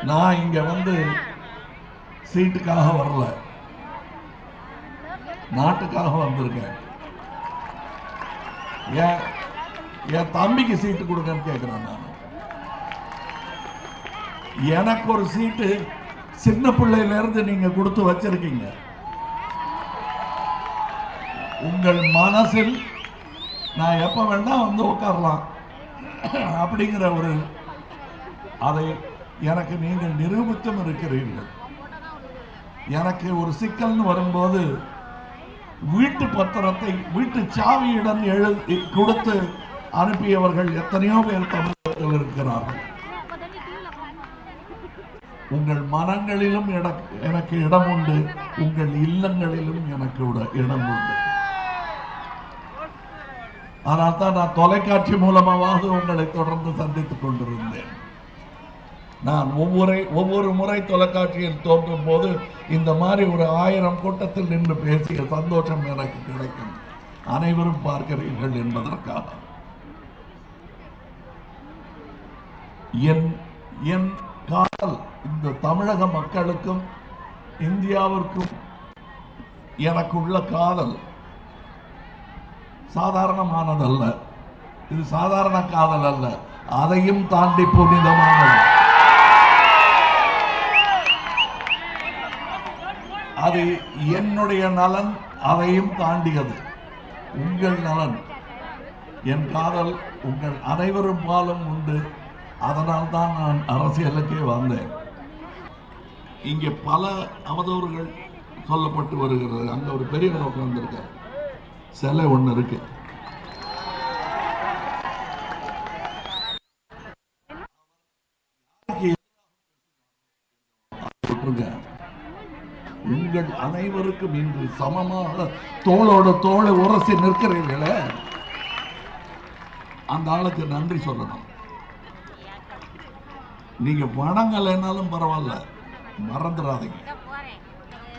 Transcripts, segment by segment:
நான் இங்க வந்து சீட்டுக்காக வரல, நாட்டுக்காக வந்திருக்கேன். என் தம்பிக்கு சீட்டு கொடுங்கன்னு கேட்கிறேன். நான் எனக்கு ஒரு சீட்டு சின்ன பிள்ளையில இருந்து நீங்க கொடுத்து வச்சிருக்கீங்க. உங்கள் மனசில் நான் எப்ப வேணா வந்து உட்காரலாம் அப்படிங்கிற ஒரு அதை எனக்கு நீங்கள் நிரூபித்தும் இருக்கிறீர்கள். எனக்கு ஒரு சிக்கல்னு வரும்போது வீட்டு பத்திரத்தை வீட்டு சாவியுடன் கொடுத்து அனுப்பியவர்கள் எத்தனையோ பேர் தமிழகத்தில் இருக்கிறார்கள். உங்கள் மனங்களிலும் எனக்கு இடம் உண்டு, உங்கள் இல்லங்களிலும் எனக்கு இடம் உண்டு. ஆனால் தான் நான் தொலைக்காட்சி மூலமாவது உங்களை தொடர்ந்து சந்தித்துக் கொண்டிருந்தேன். நான் ஒவ்வொரு முறை தொலைக்காட்சியில் தோன்றும் போது இந்த மாதிரி ஒரு 1000 கூட்டத்தில் நின்று பேசிய சந்தோஷம் எனக்கு கிடைக்கும். அனைவரும் பார்க்கிறீர்கள் என்பதற்காக என் காதல் இந்த தமிழக மக்களுக்கும் இந்தியாவிற்கும் எனக்குள்ள காதல் சாதாரணமானதல்ல. இது சாதாரண காதல் அல்ல, அதையும் தாண்டி புனிதமானது. அது என்னுடைய நலன், அதையும் தாண்டியது. உங்கள் நலன், என் காதல் உங்கள் அனைவரும் பாலும் உண்டு. அதனால் தான் நான் அரசியலுக்கே வந்தேன். இங்கே பல அவதூறுகள் சொல்லப்பட்டு வருகிறது. அங்க ஒரு பெரியவர் உட்கார்ந்திருக்கார், சிலை ஒண்ணு இருக்கு. உங்கள் அனைவருக்கும் இன்று சமமாக தோளோட தோளை உரசி நிற்கிறீர்களே, அந்த ஆளுக்கு நன்றி சொல்லணும். நீங்க வணங்கலைனாலும் பரவாயில்ல, மறந்துடாதீங்க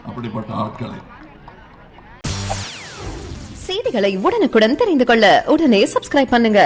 அப்படிப்பட்ட ஆட்களை. செய்திகளை உடனுக்குடன் தெரிந்து கொள்ள உடனே சப்ஸ்கிரைப் பண்ணுங்க.